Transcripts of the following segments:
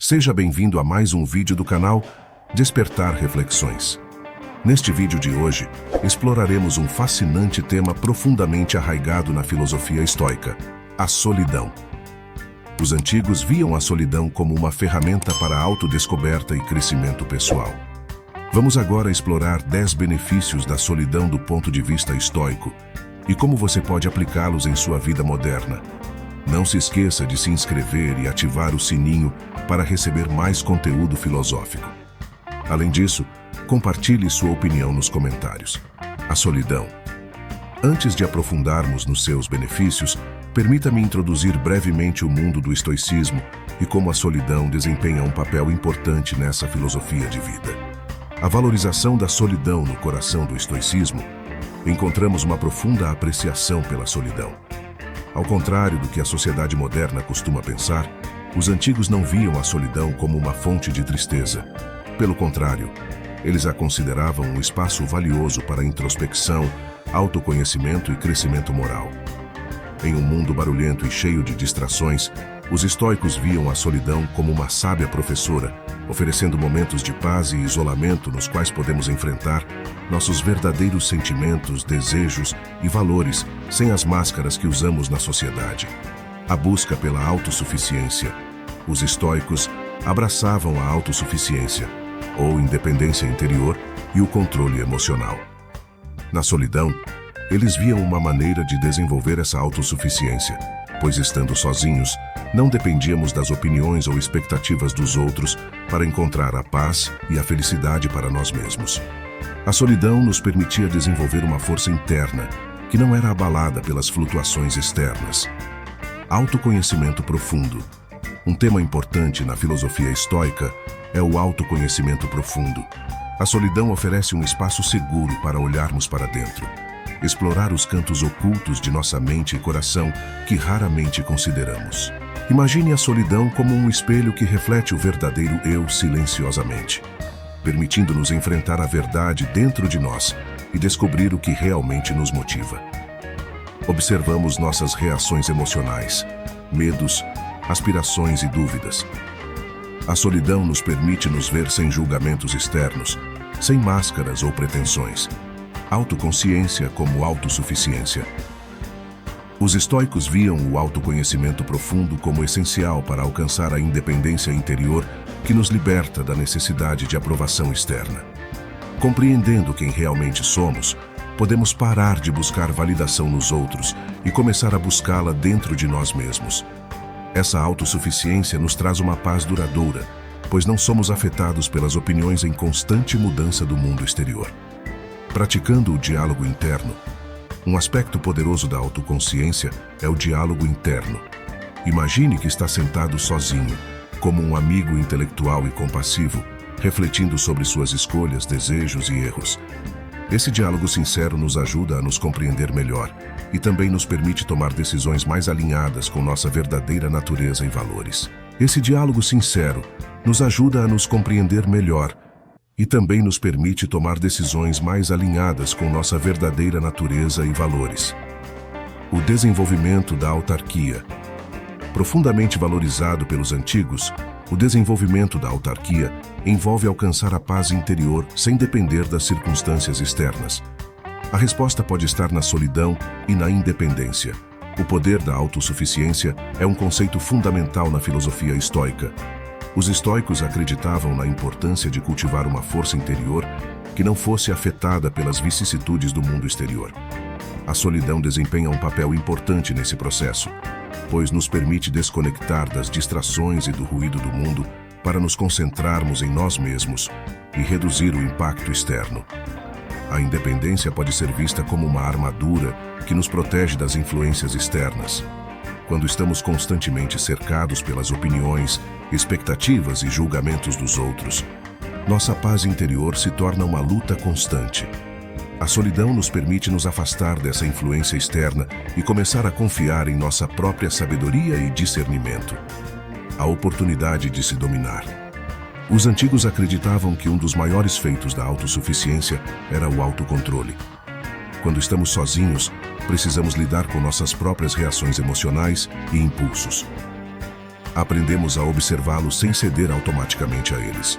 Seja bem-vindo a mais um vídeo do canal Despertar Reflexões. Neste vídeo de hoje, exploraremos um fascinante tema profundamente arraigado na filosofia estoica, a solidão. Os antigos viam a solidão como uma ferramenta para a autodescoberta e crescimento pessoal. Vamos agora explorar 10 benefícios da solidão do ponto de vista estoico e como você pode aplicá-los em sua vida moderna. Não se esqueça de se inscrever e ativar o sininho para receber mais conteúdo filosófico. Além disso, compartilhe sua opinião nos comentários. A solidão. Antes de aprofundarmos nos seus benefícios, permita-me introduzir brevemente o mundo do estoicismo e como a solidão desempenha um papel importante nessa filosofia de vida. A valorização da solidão no coração do estoicismo, encontramos uma profunda apreciação pela solidão. Ao contrário do que a sociedade moderna costuma pensar, os antigos não viam a solidão como uma fonte de tristeza. Pelo contrário, eles a consideravam um espaço valioso para introspecção, autoconhecimento e crescimento moral. Em um mundo barulhento e cheio de distrações, os estoicos viam a solidão como uma sábia professora, oferecendo momentos de paz e isolamento nos quais podemos enfrentar nossos verdadeiros sentimentos, desejos e valores sem as máscaras que usamos na sociedade. A busca pela autossuficiência. Os estoicos abraçavam a autossuficiência, ou independência interior, e o controle emocional. Na solidão, eles viam uma maneira de desenvolver essa autossuficiência, pois estando sozinhos, não dependíamos das opiniões ou expectativas dos outros para encontrar a paz e a felicidade para nós mesmos. A solidão nos permitia desenvolver uma força interna, que não era abalada pelas flutuações externas. Autoconhecimento profundo. Um tema importante na filosofia estoica é o autoconhecimento profundo. A solidão oferece um espaço seguro para olharmos para dentro, explorar os cantos ocultos de nossa mente e coração que raramente consideramos. Imagine a solidão como um espelho que reflete o verdadeiro eu silenciosamente, permitindo-nos enfrentar a verdade dentro de nós e descobrir o que realmente nos motiva. Observamos nossas reações emocionais, medos, aspirações e dúvidas. A solidão nos permite nos ver sem julgamentos externos, sem máscaras ou pretensões. Autoconsciência como autossuficiência. Os estoicos viam o autoconhecimento profundo como essencial para alcançar a independência interior que nos liberta da necessidade de aprovação externa. Compreendendo quem realmente somos, podemos parar de buscar validação nos outros e começar a buscá-la dentro de nós mesmos. Essa autossuficiência nos traz uma paz duradoura, pois não somos afetados pelas opiniões em constante mudança do mundo exterior. Praticando o diálogo interno. Um aspecto poderoso da autoconsciência é o diálogo interno. Imagine que está sentado sozinho, como um amigo intelectual e compassivo, refletindo sobre suas escolhas, desejos e erros. Esse diálogo sincero nos ajuda a nos compreender melhor e também nos permite tomar decisões mais alinhadas com nossa verdadeira natureza e valores. Esse diálogo sincero nos ajuda a nos compreender melhor e também nos permite tomar decisões mais alinhadas com nossa verdadeira natureza e valores. O desenvolvimento da autarquia. Profundamente valorizado pelos antigos, o desenvolvimento da autarquia envolve alcançar a paz interior sem depender das circunstâncias externas. A resposta pode estar na solidão e na independência. O poder da autossuficiência é um conceito fundamental na filosofia estoica. Os estoicos acreditavam na importância de cultivar uma força interior que não fosse afetada pelas vicissitudes do mundo exterior. A solidão desempenha um papel importante nesse processo, pois nos permite desconectar das distrações e do ruído do mundo para nos concentrarmos em nós mesmos e reduzir o impacto externo. A independência pode ser vista como uma armadura que nos protege das influências externas. Quando estamos constantemente cercados pelas opiniões, expectativas e julgamentos dos outros, nossa paz interior se torna uma luta constante. A solidão nos permite nos afastar dessa influência externa e começar a confiar em nossa própria sabedoria e discernimento. A oportunidade de se dominar. Os antigos acreditavam que um dos maiores feitos da autossuficiência era o autocontrole. Quando estamos sozinhos, precisamos lidar com nossas próprias reações emocionais e impulsos. Aprendemos a observá-los sem ceder automaticamente a eles.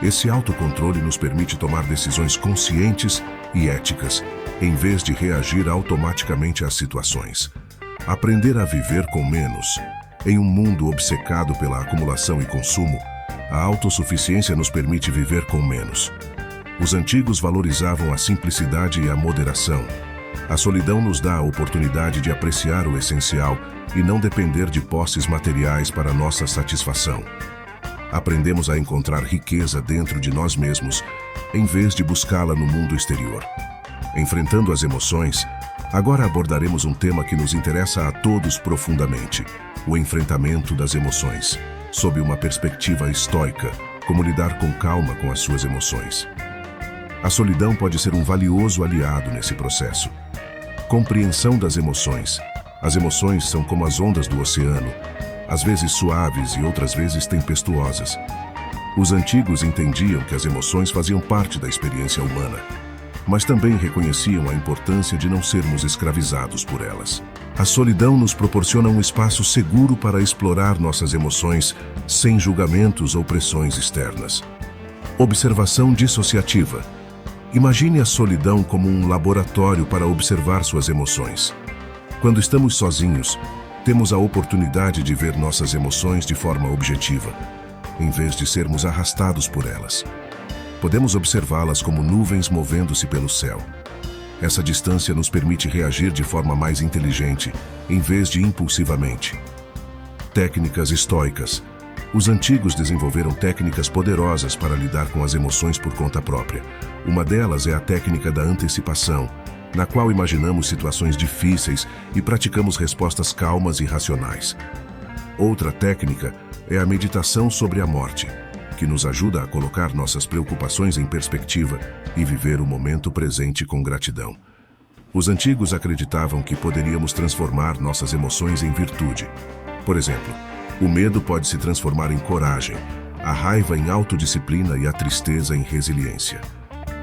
Esse autocontrole nos permite tomar decisões conscientes e éticas, em vez de reagir automaticamente às situações. Aprender a viver com menos. Em um mundo obcecado pela acumulação e consumo, a autossuficiência nos permite viver com menos. Os antigos valorizavam a simplicidade e a moderação. A solidão nos dá a oportunidade de apreciar o essencial e não depender de posses materiais para nossa satisfação. Aprendemos a encontrar riqueza dentro de nós mesmos, em vez de buscá-la no mundo exterior. Enfrentando as emoções, agora abordaremos um tema que nos interessa a todos profundamente: o enfrentamento das emoções, sob uma perspectiva estoica, como lidar com calma com as suas emoções. A solidão pode ser um valioso aliado nesse processo. Compreensão das emoções. As emoções são como as ondas do oceano, às vezes suaves e outras vezes tempestuosas. Os antigos entendiam que as emoções faziam parte da experiência humana, mas também reconheciam a importância de não sermos escravizados por elas. A solidão nos proporciona um espaço seguro para explorar nossas emoções sem julgamentos ou pressões externas. Observação dissociativa. Imagine a solidão como um laboratório para observar suas emoções. Quando estamos sozinhos, temos a oportunidade de ver nossas emoções de forma objetiva, em vez de sermos arrastados por elas. Podemos observá-las como nuvens movendo-se pelo céu. Essa distância nos permite reagir de forma mais inteligente, em vez de impulsivamente. Técnicas estoicas. Os antigos desenvolveram técnicas poderosas para lidar com as emoções por conta própria. Uma delas é a técnica da antecipação, na qual imaginamos situações difíceis e praticamos respostas calmas e racionais. Outra técnica é a meditação sobre a morte, que nos ajuda a colocar nossas preocupações em perspectiva e viver o momento presente com gratidão. Os antigos acreditavam que poderíamos transformar nossas emoções em virtude. Por exemplo, o medo pode se transformar em coragem, a raiva em autodisciplina e a tristeza em resiliência.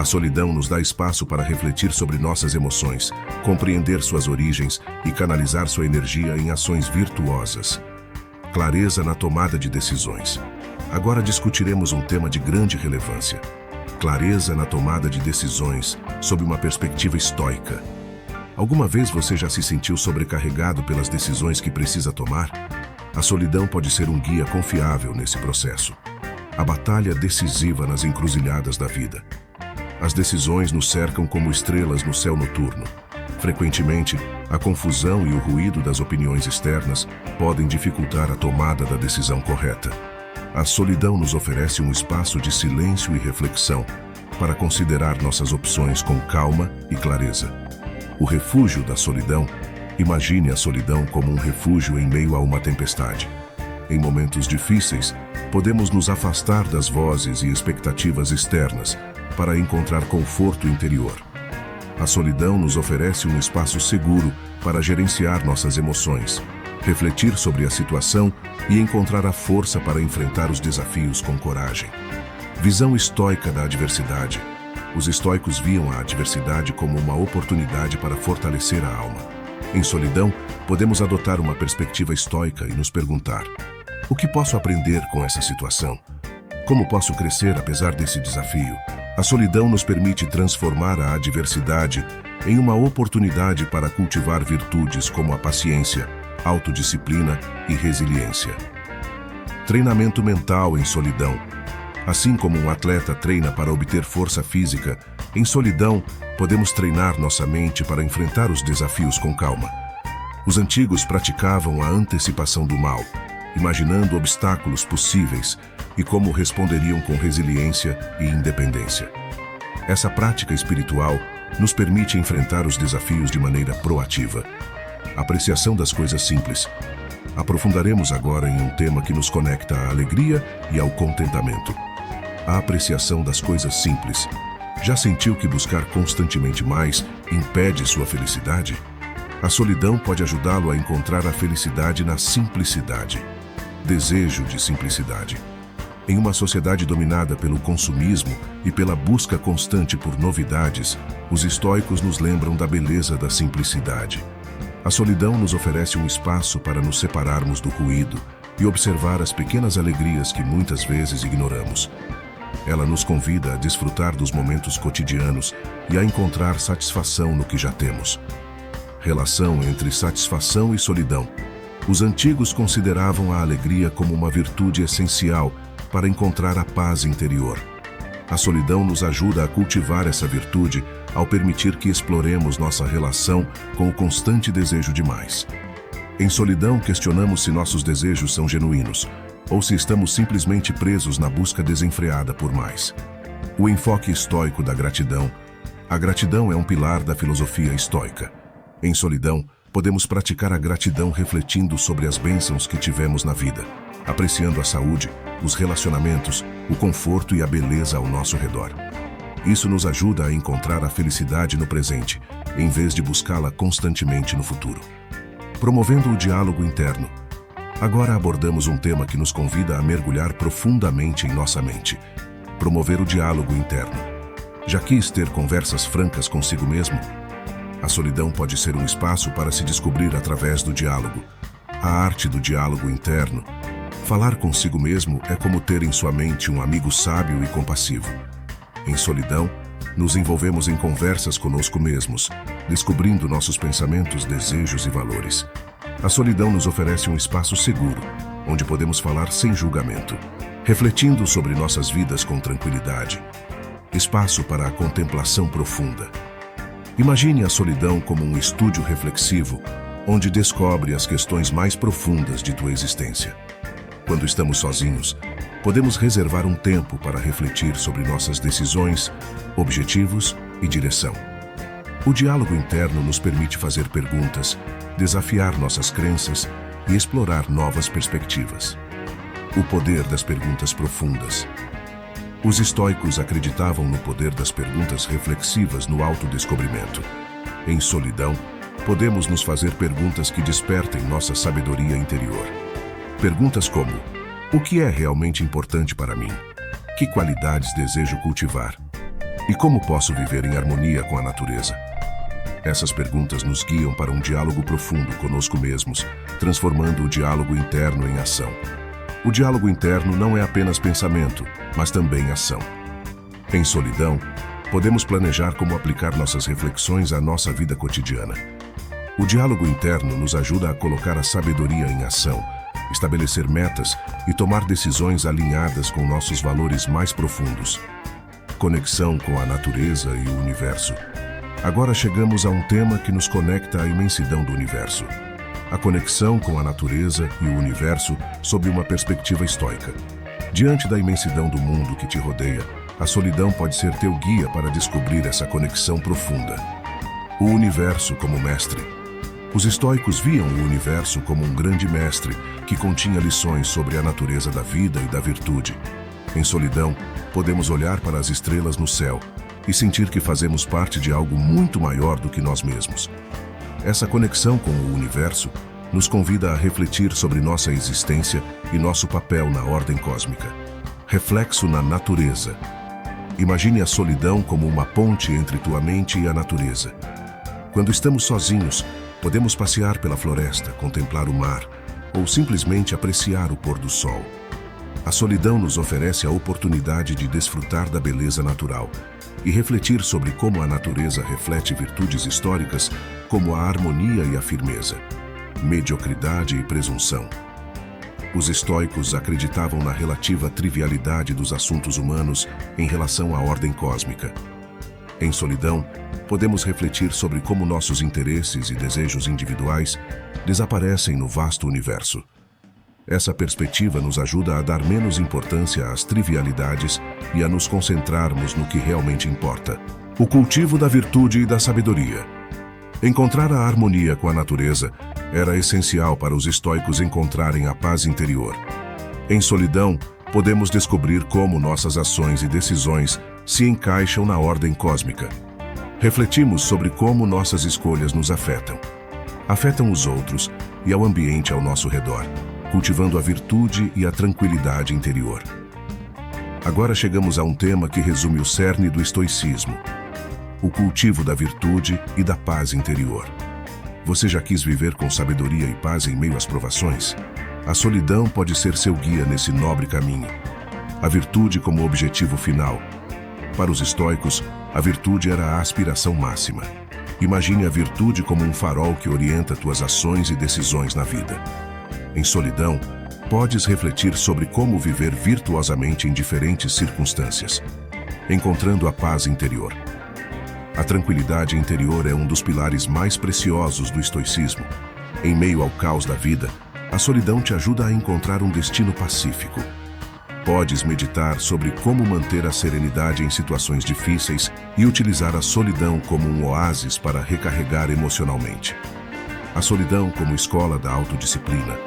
A solidão nos dá espaço para refletir sobre nossas emoções, compreender suas origens e canalizar sua energia em ações virtuosas. Clareza na tomada de decisões. Agora discutiremos um tema de grande relevância: clareza na tomada de decisões, sob uma perspectiva estoica. Alguma vez você já se sentiu sobrecarregado pelas decisões que precisa tomar? A solidão pode ser um guia confiável nesse processo. A batalha decisiva nas encruzilhadas da vida. As decisões nos cercam como estrelas no céu noturno. Frequentemente, a confusão e o ruído das opiniões externas podem dificultar a tomada da decisão correta. A solidão nos oferece um espaço de silêncio e reflexão para considerar nossas opções com calma e clareza. O refúgio da solidão. Imagine a solidão como um refúgio em meio a uma tempestade. Em momentos difíceis, podemos nos afastar das vozes e expectativas externas para encontrar conforto interior. A solidão nos oferece um espaço seguro para gerenciar nossas emoções, refletir sobre a situação e encontrar a força para enfrentar os desafios com coragem. Visão estoica da adversidade. Os estoicos viam a adversidade como uma oportunidade para fortalecer a alma. Em solidão, podemos adotar uma perspectiva estoica e nos perguntar: o que posso aprender com essa situação? Como posso crescer apesar desse desafio? A solidão nos permite transformar a adversidade em uma oportunidade para cultivar virtudes como a paciência, autodisciplina e resiliência. Treinamento mental em solidão. Assim como um atleta treina para obter força física, em solidão podemos treinar nossa mente para enfrentar os desafios com calma. Os antigos praticavam a antecipação do mal, imaginando obstáculos possíveis e como responderiam com resiliência e independência. Essa prática espiritual nos permite enfrentar os desafios de maneira proativa. Apreciação das coisas simples. Aprofundaremos agora em um tema que nos conecta à alegria e ao contentamento. A apreciação das coisas simples. Já sentiu que buscar constantemente mais impede sua felicidade? A solidão pode ajudá-lo a encontrar a felicidade na simplicidade. Desejo de simplicidade. Em uma sociedade dominada pelo consumismo e pela busca constante por novidades, os estoicos nos lembram da beleza da simplicidade. A solidão nos oferece um espaço para nos separarmos do ruído e observar as pequenas alegrias que muitas vezes ignoramos. Ela nos convida a desfrutar dos momentos cotidianos e a encontrar satisfação no que já temos. Relação entre satisfação e solidão. Os antigos consideravam a alegria como uma virtude essencial para encontrar a paz interior. A solidão nos ajuda a cultivar essa virtude ao permitir que exploremos nossa relação com o constante desejo de mais. Em solidão, questionamos se nossos desejos são genuínos ou se estamos simplesmente presos na busca desenfreada por mais. O enfoque estoico da gratidão. A gratidão é um pilar da filosofia estoica. Em solidão, podemos praticar a gratidão refletindo sobre as bênçãos que tivemos na vida, apreciando a saúde, os relacionamentos, o conforto e a beleza ao nosso redor. Isso nos ajuda a encontrar a felicidade no presente, em vez de buscá-la constantemente no futuro. Promovendo o diálogo interno. Agora abordamos um tema que nos convida a mergulhar profundamente em nossa mente. Promover o diálogo interno. Já quis ter conversas francas consigo mesmo? A solidão pode ser um espaço para se descobrir através do diálogo. A arte do diálogo interno. Falar consigo mesmo é como ter em sua mente um amigo sábio e compassivo. Em solidão, nos envolvemos em conversas conosco mesmos, descobrindo nossos pensamentos, desejos e valores. A solidão nos oferece um espaço seguro, onde podemos falar sem julgamento, refletindo sobre nossas vidas com tranquilidade. Espaço para a contemplação profunda. Imagine a solidão como um estúdio reflexivo, onde descobre as questões mais profundas de tua existência. Quando estamos sozinhos, podemos reservar um tempo para refletir sobre nossas decisões, objetivos e direção. O diálogo interno nos permite fazer perguntas, desafiar nossas crenças e explorar novas perspectivas. O poder das perguntas profundas. Os estoicos acreditavam no poder das perguntas reflexivas no autodescobrimento. Em solidão, podemos nos fazer perguntas que despertem nossa sabedoria interior. Perguntas como: o que é realmente importante para mim? Que qualidades desejo cultivar? E como posso viver em harmonia com a natureza? Essas perguntas nos guiam para um diálogo profundo conosco mesmos, transformando o diálogo interno em ação. O diálogo interno não é apenas pensamento, mas também ação. Em solidão, podemos planejar como aplicar nossas reflexões à nossa vida cotidiana. O diálogo interno nos ajuda a colocar a sabedoria em ação, estabelecer metas e tomar decisões alinhadas com nossos valores mais profundos. Conexão com a natureza e o universo. Agora chegamos a um tema que nos conecta à imensidão do universo. A conexão com a natureza e o universo sob uma perspectiva estoica. Diante da imensidão do mundo que te rodeia, a solidão pode ser teu guia para descobrir essa conexão profunda. O universo como mestre. Os estoicos viam o universo como um grande mestre que continha lições sobre a natureza da vida e da virtude. Em solidão, podemos olhar para as estrelas no céu e sentir que fazemos parte de algo muito maior do que nós mesmos. Essa conexão com o universo nos convida a refletir sobre nossa existência e nosso papel na ordem cósmica. Reflexo na natureza. Imagine a solidão como uma ponte entre tua mente e a natureza. Quando estamos sozinhos, podemos passear pela floresta, contemplar o mar ou simplesmente apreciar o pôr do sol. A solidão nos oferece a oportunidade de desfrutar da beleza natural e refletir sobre como a natureza reflete virtudes históricas como a harmonia e a firmeza, mediocridade e presunção. Os estoicos acreditavam na relativa trivialidade dos assuntos humanos em relação à ordem cósmica. Em solidão, podemos refletir sobre como nossos interesses e desejos individuais desaparecem no vasto universo. Essa perspectiva nos ajuda a dar menos importância às trivialidades e a nos concentrarmos no que realmente importa. O cultivo da virtude e da sabedoria. Encontrar a harmonia com a natureza era essencial para os estoicos encontrarem a paz interior. Em solidão, podemos descobrir como nossas ações e decisões se encaixam na ordem cósmica. Refletimos sobre como nossas escolhas nos afetam os outros e ao ambiente ao nosso redor, cultivando a virtude e a tranquilidade interior. Agora chegamos a um tema que resume o cerne do estoicismo: o cultivo da virtude e da paz interior. Você já quis viver com sabedoria e paz em meio às provações? A solidão pode ser seu guia nesse nobre caminho. A virtude como objetivo final. Para os estoicos, a virtude era a aspiração máxima. Imagine a virtude como um farol que orienta tuas ações e decisões na vida. Em solidão, podes refletir sobre como viver virtuosamente em diferentes circunstâncias, encontrando a paz interior. A tranquilidade interior é um dos pilares mais preciosos do estoicismo. Em meio ao caos da vida, a solidão te ajuda a encontrar um destino pacífico. Podes meditar sobre como manter a serenidade em situações difíceis e utilizar a solidão como um oásis para recarregar emocionalmente. A solidão como escola da autodisciplina.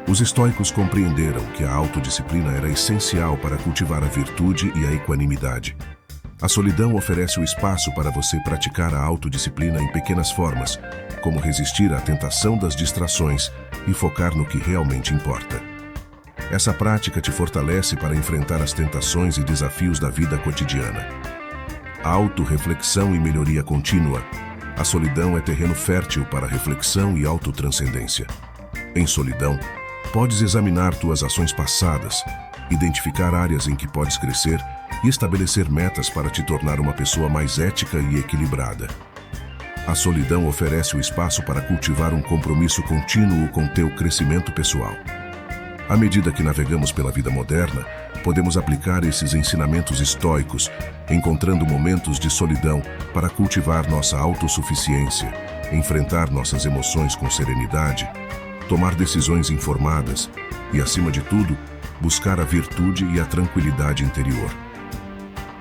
Os estoicos compreenderam que a autodisciplina era essencial para cultivar a virtude e a equanimidade. A solidão oferece o espaço para você praticar a autodisciplina em pequenas formas, como resistir à tentação das distrações e focar no que realmente importa. Essa prática te fortalece para enfrentar as tentações e desafios da vida cotidiana. Autorreflexão e melhoria contínua. A solidão é terreno fértil para reflexão e autotranscendência. Em solidão, podes examinar tuas ações passadas, identificar áreas em que podes crescer e estabelecer metas para te tornar uma pessoa mais ética e equilibrada. A solidão oferece o espaço para cultivar um compromisso contínuo com teu crescimento pessoal. À medida que navegamos pela vida moderna, podemos aplicar esses ensinamentos estoicos, encontrando momentos de solidão para cultivar nossa autossuficiência, enfrentar nossas emoções com serenidade, tomar decisões informadas e, acima de tudo, buscar a virtude e a tranquilidade interior.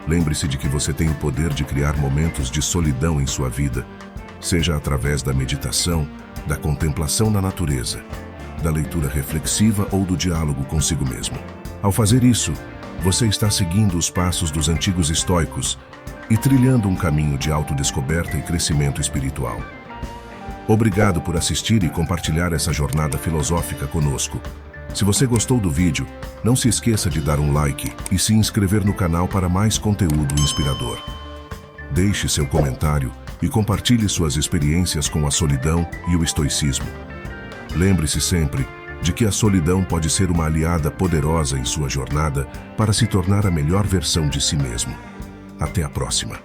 Lembre-se de que você tem o poder de criar momentos de solidão em sua vida, seja através da meditação, da contemplação na natureza, da leitura reflexiva ou do diálogo consigo mesmo. Ao fazer isso, você está seguindo os passos dos antigos estoicos e trilhando um caminho de autodescoberta e crescimento espiritual. Obrigado por assistir e compartilhar essa jornada filosófica conosco. Se você gostou do vídeo, não se esqueça de dar um like e se inscrever no canal para mais conteúdo inspirador. Deixe seu comentário e compartilhe suas experiências com a solidão e o estoicismo. Lembre-se sempre de que a solidão pode ser uma aliada poderosa em sua jornada para se tornar a melhor versão de si mesmo. Até a próxima!